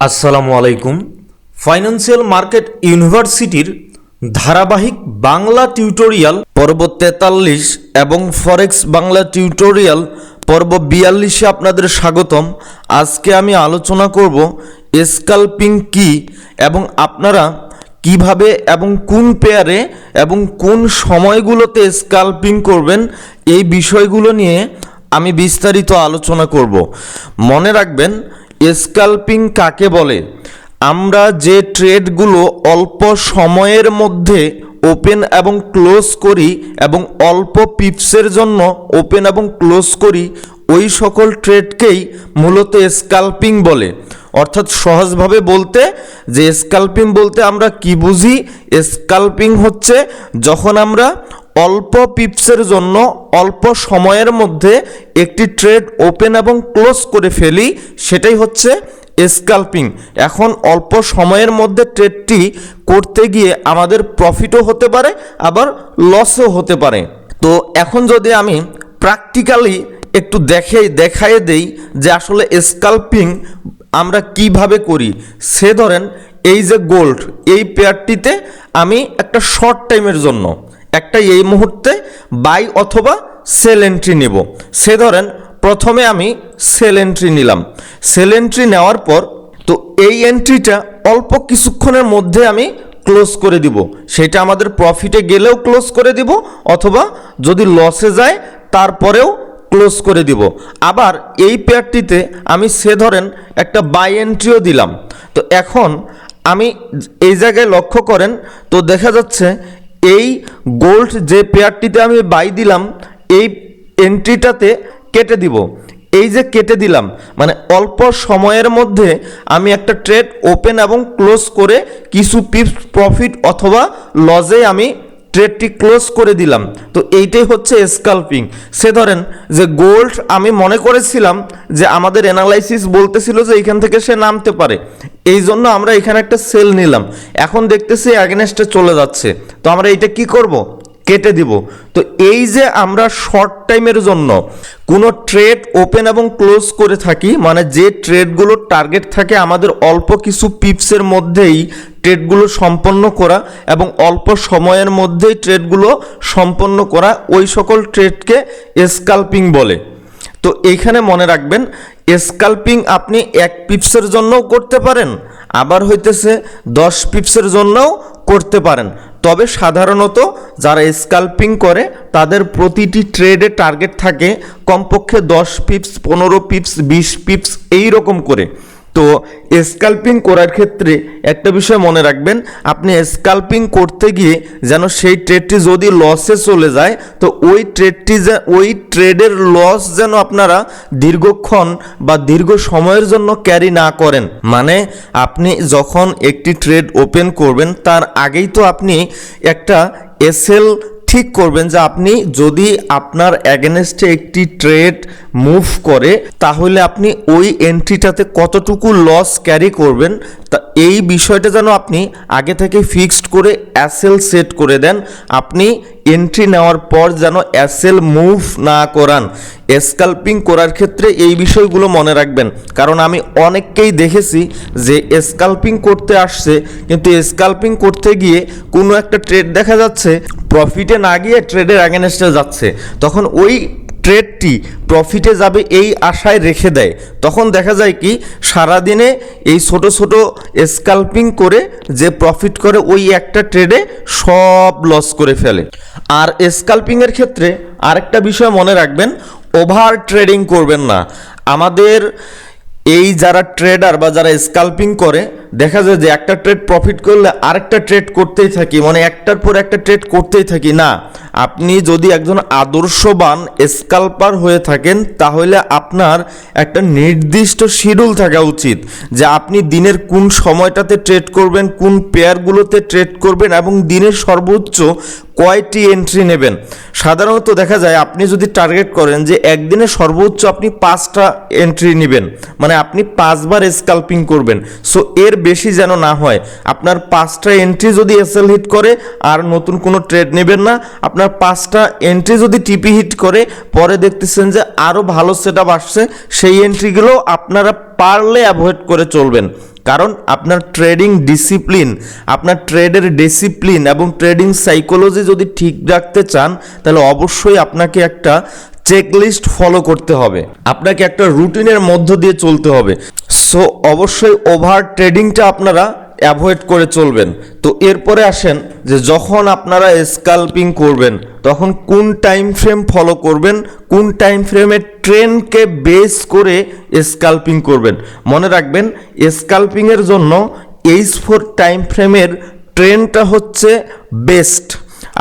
আসসালামু আলাইকুম। Financial market ইউনিভার্সিটির ধারাবাহিক বাংলা টিউটোরিয়াল পর্ব 43 এবং ফরেক্স বাংলা টিউটোরিয়াল পর্ব 42-এ আপনাদের স্বাগতম। আজকে আমি আলোচনা করব স্ক্যালপিং কি এবং আপনারা কিভাবে এবং কোন পেয়ারে এবং কোন সময়গুলোতে স্ক্যালপিং করবেন, এই বিষয়গুলো নিয়ে আমি বিস্তারিত আলোচনা করব। মনে রাখবেন, স্ক্যালপিং কাকে বলে? আমরা যে ট্রেডগুলো অল্প সময়ের মধ্যে ওপেন এবং ক্লোজ করি এবং অল্প পিপসের জন্য ওপেন এবং ক্লোজ করি, ওই সকল ট্রেডকেই মূলত স্ক্যালপিং বলে। অর্থাৎ সহজভাবে বলতে, যে স্ক্যালপিং বলতে আমরা কি বুঝি? স্ক্যালপিং হচ্ছে যখন আমরা অল্প পিপসের জন্য অল্প সময়ের মধ্যে একটি ট্রেড ওপেন এবং ক্লোজ করে ফেলি, সেটাই হচ্ছে স্ক্যালপিং। এখন অল্প সময়ের মধ্যে ট্রেডটি করতে গিয়ে আমাদের প্রফিটও হতে পারে, আবার লসও হতে পারে। তো এখন যদি আমি প্র্যাকটিক্যালি একটু দেখাইয়ে দেই যে আসলে স্ক্যালপিং আমরা কিভাবে করি। সে ধরেন এই যে গোল্ড, এই পেয়ারটিতে আমি একটা শর্ট টাইমের জন্য একটা এই মুহূর্তে বাই অথবা সেল এন্ট্রি নেব। সে ধরেন প্রথমে আমি সেল এন্ট্রি নিলাম। সেল এন্ট্রি নেওয়ার পর তো এই এন্ট্রিটা অল্প কিছুক্ষণের মধ্যে আমি ক্লোজ করে দিব। সেটা আমাদের প্রফিটে গেলেও ক্লোজ করে দিব, অথবা যদি লসে যায় তারপরেও ক্লোজ করে দিব। আবার এই পেয়ারটিতে আমি সে ধরেন একটা বাই এন্ট্রিও দিলাম। তো এখন আমি এই জায়গায় লক্ষ্য করেন, তো দেখা যাচ্ছে এই গোল্ড যে পেয়ারটিতে আমি বাই দিলাম, এই এন্ট্রিটাতে কেটে দিব। এই যে কেটে দিলাম, মানে অল্প সময়ের মধ্যে আমি একটা ট্রেড ওপেন এবং ক্লোজ করে কিছু পিপস প্রফিট অথবা লসে আমি ট্রেডটি ক্লোজ করে দিলাম। তো এইটাই হচ্ছে স্ক্যালপিং। সে ধরেন যে গোল্ড আমি মনে করেছিলাম যে আমাদের অ্যানালাইসিস বলতেছিল যে এইখান থেকে সে নামতে পারে, এই জন্য আমরা এখানে একটা সেল নিলাম। এখন দেখতেছি অ্যাগেনস্টে চলে যাচ্ছে, তো আমরা এইটা কি করব? কেটে দিব। তো এই যে আমরা শর্ট টাইমের জন্য কোনো ট্রেড ওপেন এবং ক্লোজ করে থাকি, মানে যে ট্রেডগুলোর টার্গেট থাকে আমাদের অল্প কিছু পিপসের মধ্যেই ট্রেডগুলো সম্পন্ন করা এবং অল্প সময়ের মধ্যেই ট্রেডগুলো সম্পন্ন করা, ওই সকল ট্রেডকে স্ক্যালপিং বলে। তো এইখানে মনে রাখবেন, স্ক্যালপিং আপনি 1 পিপসের জন্যও করতে পারেন, আবার হইতেছে 10 পিপসের জন্যও করতে পারেন। তবে সাধারণত যারা স্ক্যালপিং করে তাদের প্রতিটি ট্রেডে টার্গেট থাকে কমপক্ষে 10 পিপস, 15 পিপস, 20 পিপস এই রকম করে। তো স্ক্যালপিং করার ক্ষেত্রে একটা বিষয় মনে রাখবেন, আপনি স্ক্যালপিং করতে গিয়ে যেন সেই ট্রেডটি যদি লসে চলে যায়, তো ওই ট্রেডের লস যেন আপনারা দীর্ঘক্ষণ বা দীর্ঘ সময়ের জন্য ক্যারি না করেন। মানে আপনি যখন একটি ট্রেড ওপেন করবেন তার আগেই তো আপনি একটা এসএল ঠিক করবেন যে আপনি যদি আপনার অ্যাগেনস্টে একটি ট্রেড মুভ করে তাহলে আপনি ওই এন্ট্রিটাতে কতটুকু লস ক্যারি করবেন। তা এই বিষয়টা যেন আপনি আগে থেকে ফিক্সড করে এসএল সেট করে দেন। আপনি এন্ট্রি নেওয়ার পর যেন এসএল মুভ না করান। স্ক্যালপিং করার ক্ষেত্রে এই বিষয়গুলো মনে রাখবেন, কারণ আমি অনেককেই দেখেছি যে স্ক্যালপিং করতে আসছে, কিন্তু স্ক্যালপিং করতে গিয়ে কোনো একটা ট্রেড দেখা যাচ্ছে প্রফিটে না গিয়ে ট্রেডের অ্যাগেনস্টে যাচ্ছে, তখন ওই ট্রেডটি প্রফিটে যাবে এই আশায় রেখে দেয়। তখন দেখা যায় কি সারাদিনে এই ছোট ছোট স্ক্যালপিং করে যে প্রফিট করে ওই একটা ট্রেডে সব লস করে ফেলে। আর স্ক্যালপিংয়ের ক্ষেত্রে আরেকটা বিষয় মনে রাখবেন, ওভার ট্রেডিং করবেন না। আমাদের এই যারা ট্রেডার বা যারা স্ক্যালপিং করে দেখা যায় যে একটা ট্রেড প্রফিট করলে আরেকটা ট্রেড করতেই থাকি, মানে একটার পর একটা ট্রেড করতেই থাকি। না, আপনি যদি একজন আদর্শবান স্ক্যালপার হয়ে থাকেন তাহলে আপনার একটা নির্দিষ্ট শিডিউল থাকা উচিত যে আপনি দিনের কোন সময়টাতে ট্রেড করবেন, কোন পেয়ারগুলোতে ট্রেড করবেন এবং দিনের সর্বোচ্চ কয়টি এন্ট্রি নেবেন। সাধারণত দেখা যায় আপনি যদি টার্গেট করেন যে একদিনে সর্বোচ্চ আপনি 5টা এন্ট্রি নেবেন, মানে আপনি 5 বার স্ক্যালপিং করবেন। সো এর বেশি যেন না হয়। আপনার 5টা এন্ট্রি যদি এসএল হিট করে আর নতুন কোনো ট্রেড নেবেন না, আপনার আপনার 5টা এন্ট্রি যদি টিপি হিট করে পরে দেখতেছেন যে আরও ভালো সেটআপ আসছে, সেই এন্ট্রিগুলো আপনারা পারলে অ্যাভয়েড করে চলবেন। কারণ আপনার ট্রেডিং ডিসিপ্লিন, আপনার ট্রেডের ডিসিপ্লিন এবং ট্রেডিং সাইকোলজি যদি ঠিক রাখতে চান তাহলে অবশ্যই আপনাকে একটা চেকলিস্ট ফলো করতে হবে, আপনাকে একটা রুটিনের মধ্য দিয়ে চলতে হবে। সো অবশ্যই ওভার ট্রেডিংটা আপনারা অ্যাভয়েড করে চলবেন। তো এরপরে আসেন যে যখন আপনারা স্ক্যাল্পিং করবেন তখন কোন টাইম ফ্রেম ফলো করবেন, কোন টাইম ফ্রেমের ট্রেন্ডকে বেস করে স্ক্যাল্পিং করবেন। মনে রাখবেন স্ক্যাল্পিংয়ের জন্য H4 টাইম ফ্রেমের ট্রেন্ডটা হচ্ছে বেস্ট।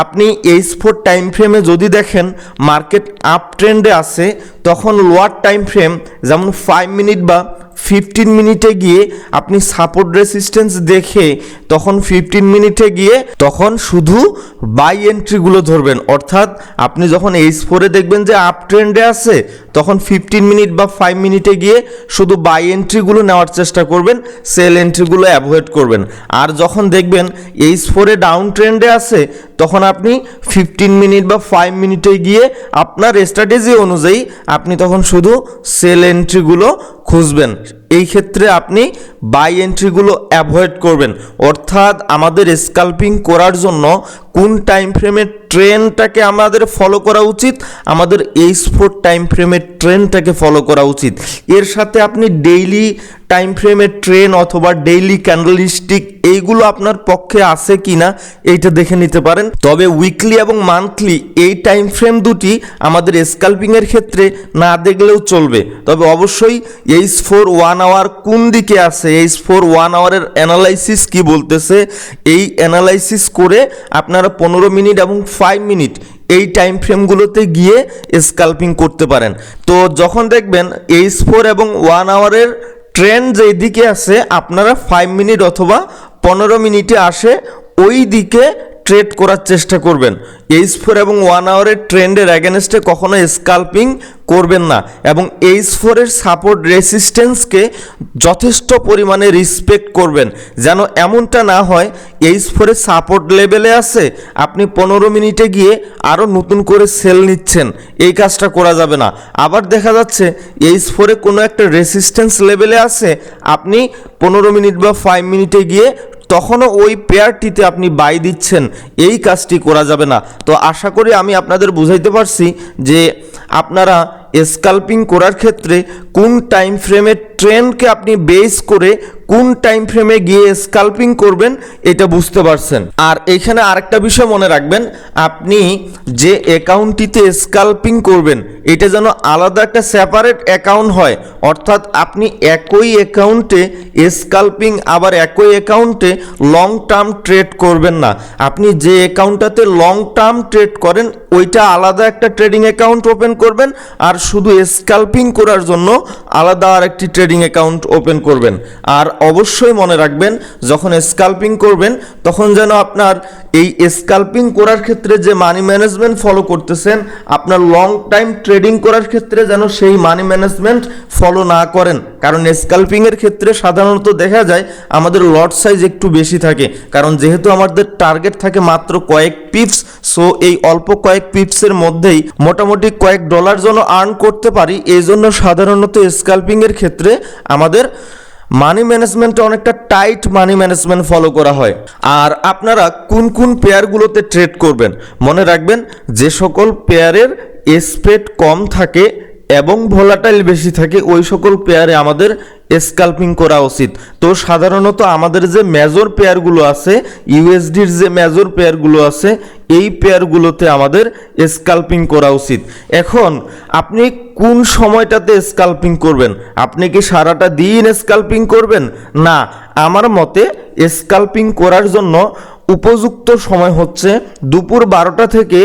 আপনি H4 টাইম ফ্রেমে যদি দেখেন মার্কেট আপ ট্রেন্ডে আছে, তখন লোয়ার টাইম ফ্রেম যেমন 5 মিনিট বা 15 মিনিটে গিয়ে আপনি সাপোর্ট রেসিস্ট্যান্স দেখে তখন 15 মিনিটে গিয়ে তখন শুধু বাই এন্ট্রিগুলো ধরবেন। অর্থাৎ আপনি যখন H4 এ দেখবেন যে আপ ট্রেন্ডে আছে তখন 15 মিনিট বা 5 মিনিটে গিয়ে শুধু বাই এন্ট্রিগুলো নেওয়ার চেষ্টা করবেন, সেল এন্ট্রিগুলো অ্যাভয়েড করবেন। আর যখন দেখবেন H4 এ ডাউন ট্রেন্ডে আছে তখন আপনি 15 মিনিট বা 5 মিনিটে গিয়ে আপনার স্ট্র্যাটেজি অনুযায়ী আপনি তখন শুধু সেল এন্ট্রিগুলো খুঁজবেন। এই ক্ষেত্রে আপনি বাই এন্ট্রিগুলো অ্যাভয়েড করবেন। অর্থাৎ আমাদের স্ক্যাল্পিং করার জন্য কোন টাইম ফ্রেমের ট্রেন্ডটাকে আমাদের ফলো করা উচিত, আমাদের H4 টাইম ফ্রেমের ট্রেন্ডটাকে ফলো করা উচিত। এর সাথে আপনি ডেইলি টাইম ফ্রেমের ট্রেন অথবা ডেইলি ক্যান্ডেলস্টিক এইগুলো আপনার পক্ষে আছে কিনা এইটা দেখে নিতে পারেন। তবে উইকলি এবং মান্থলি এই টাইম ফ্রেম দুটি আমাদের স্ক্যাল্পিংয়ের ক্ষেত্রে না দেখলেও চলবে। তবে অবশ্যই H4 1 আওয়ার কোন দিকে আছে, H4 1 আওয়ারের অ্যানালাইসিস কি বলতেছে, এই অ্যানালাইসিস করে আপনারা 15 মিনিট এবং 5 মিনিট এই টাইম ফ্রেমগুলোতে গিয়ে স্ক্যাল্পিং করতে পারেন। তো যখন দেখবেন H4 এবং 1 আওয়ারের ট্রেন্ড যেই দিকে আছে আপনারা 5 মিনিট অথবা 15 মিনিটে আসে ওই দিকে ট্রেড করার চেষ্টা করবেন। H4 এবং 1 আওয়ারের ট্রেন্ডের অ্যাগেনস্টে কখনো স্ক্যাল্পিং করবেন না এবং H4 এর সাপোর্ট রেসিস্ট্যান্সকে যথেষ্ট পরিমাণে রেসপেক্ট করবেন, যেন এমনটা না হয় H4 এর সাপোর্ট লেভেলে আছে আপনি 15 মিনিটে গিয়ে আরও নতুন করে সেল নিচ্ছেন, এই কাজটা করা যাবে না। আবার দেখা যাচ্ছে H4 এ কোনো একটা রেসিস্ট্যান্স লেভেলে আছে আপনি 15 মিনিট বা 5 মিনিটে গিয়ে তখনও ওই পেয়ারটিতে আপনি বাই দিচ্ছেন, এই কাজটি করা যাবে না। তো আশা করি আমি আপনাদের বুঝাইতে পারছি যে আপনারা স্ক্যাল্পিং করার ক্ষেত্রে কোন টাইম ফ্রেমের ট্রেন্ডকে আপনি বেস করে কোন টাইম ফ্রেমে গিয়ে স্ক্যাল্পিং করবেন এটা বুঝতে পারছেন। আর এখানে আরেকটা বিষয় মনে রাখবেন, আপনি যে অ্যাকাউন্টটিতে স্ক্যাল্পিং করবেন এটা যেন আলাদা একটা সেপারেট অ্যাকাউন্ট হয়। অর্থাৎ আপনি একই অ্যাকাউন্টে স্ক্যাল্পিং আবার একই অ্যাকাউন্টে লং টার্ম ট্রেড করবেন না। আপনি যে অ্যাকাউন্টটাতে লং টার্ম ট্রেড করেন ওইটা আলাদা একটা ট্রেডিং অ্যাকাউন্ট ওপেন করবেন, আর শুধু স্ক্যাল্পিং করার জন্য আলাদা আরেকটি ট্রেডিং অ্যাকাউন্ট ওপেন করবেন। আর অবশ্যই মনে রাখবেন যখন স্ক্যাল্পিং করবেন তখন যেন আপনার এই স্ক্যাল্পিং করার ক্ষেত্রে যে মানি ম্যানেজমেন্ট ফলো করতেছেন আপনার লং টাইম ট্রেডিং করার ক্ষেত্রে যেন সেই মানি ম্যানেজমেন্ট ফলো না করেন। কারণ স্ক্যাল্পিংয়ের ক্ষেত্রে সাধারণত দেখা যায় আমাদের লট সাইজ একটু বেশি থাকে, কারণ যেহেতু আমাদের টার্গেট থাকে মাত্র কয়েক পিপস। সো এই অল্প কয়েক পিপসের মধ্যেই মোটামুটি কয়েক ডলার যেন আর্ন করতে পারি, এই জন্য সাধারণত স্ক্যাল্পিংয়ের ক্ষেত্রে আমাদের মানি ম্যানেজমেন্টে অনেকটা টাইট মানি ম্যানেজমেন্ট ফলো করা হয়। আর আপনারা কোন কোন পেয়ারগুলোতে ট্রেড করবেন মনে রাখবেন, যে সকল পেয়ারের স্প্রেড কম থাকে এবং ভোলাটাইল বেশি থাকে ওই সকল পেয়ারে আমাদের স্ক্যাল্পিং করা উচিত। তো সাধারণত আমাদের যে মেজর পেয়ারগুলো আছে, ইউএসডির যে মেজর পেয়ারগুলো আছে এই পেয়ারগুলোতে আমাদের স্ক্যাল্পিং করা উচিত। এখন আপনি কোন সময়টাতে স্ক্যাল্পিং করবেন? আপনি কি সারাটা দিন স্ক্যাল্পিং করবেন? না, আমার মতে স্ক্যাল্পিং করার জন্য উপযুক্ত সময় হচ্ছে দুপুর 12টা থেকে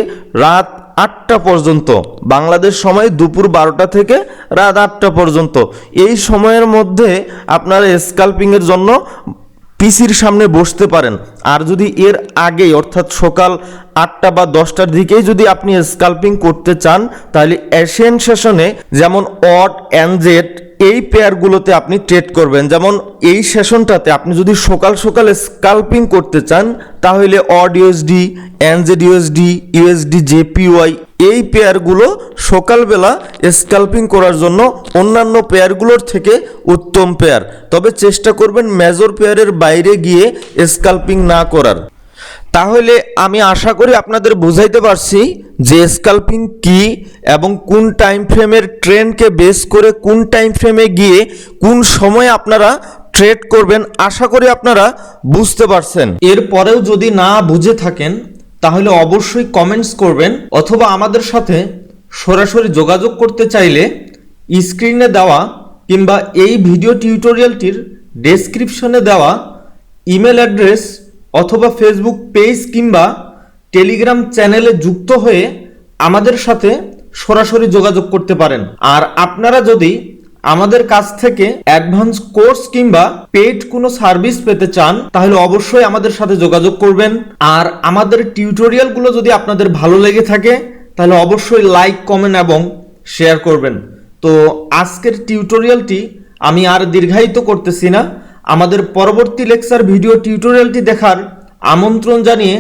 রাত 8টা পর্যন্ত, বাংলাদেশ সময় দুপুর 12টা থেকে রাত 8টা পর্যন্ত। এই সময়ের মধ্যে আপনারা স্ক্যাল্পিংয়ের জন্য পিসির সামনে বসতে পারেন। আর যদি এর আগেই অর্থাৎ সকাল 8টা বা 10টার দিকেই যদি আপনি স্ক্যাল্পিং করতে চান, তাহলে এশিয়ান সেশনে যেমন অড এনজেড এই পেয়ারগুলোতে আপনি ট্রেড করবেন। যেমন এই সেশনটাতে আপনি যদি সকাল সকাল স্ক্যাল্পিং করতে চান, তাহলে odd USD, NZ USD, USD JPY এই পেয়ারগুলো সকালবেলা স্ক্যাল্পিং করার জন্য অন্যান্য পেয়ারগুলোর থেকে উত্তম পেয়ার। তবে চেষ্টা করবেন মেজর পেয়ারের বাইরে গিয়ে স্ক্যাল্পিং না করার। তাহলে আমি আশা করি আপনাদের বুঝাইতে পারছি যে স্ক্যাল্পিং কি এবং কোন টাইম ফ্রেমের ট্রেন্ডকে বেস করে কোন টাইম ফ্রেমে গিয়ে কোন সময় আপনারা ট্রেড করবেন। আশা করি আপনারা বুঝতে পারছেন। এরপরেও যদি না বুঝে থাকেন তাহলে অবশ্যই কমেন্টস করবেন, অথবা আমাদের সাথে সরাসরি যোগাযোগ করতে চাইলে স্ক্রিনে দেওয়া কিংবা এই ভিডিও টিউটোরিয়ালটির ডেসক্রিপশনে দেওয়া ইমেল অ্যাড্রেস অথবা ফেসবুক পেজ কিংবা টেলিগ্রাম চ্যানেলে যুক্ত হয়ে আমাদের সাথে সরাসরি যোগাযোগ করতে পারেন। আর আপনারা যদি আমাদের কাছ থেকে অ্যাডভান্স কোর্স কিংবা পেইড কোনো সার্ভিস পেতে চান, তাহলে অবশ্যই আমাদের সাথে যোগাযোগ করবেন। আর আমাদের টিউটোরিয়ালগুলো যদি আপনাদের ভালো লেগে থাকে তাহলে অবশ্যই লাইক, কমেন্ট এবং শেয়ার করবেন। তো আজকের টিউটোরিয়ালটি আমি আর দীর্ঘায়িত করতেছি না। আমাদের পরবর্তী লেকচার ভিডিও টিউটোরিয়ালটি দেখার আমন্ত্রণ জানিয়ে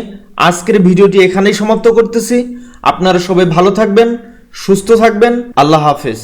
আজকের ভিডিওটি এখানেই সমাপ্ত করতেছি। আপনারা সবাই ভালো থাকবেন, সুস্থ থাকবেন। আল্লাহ হাফেজ।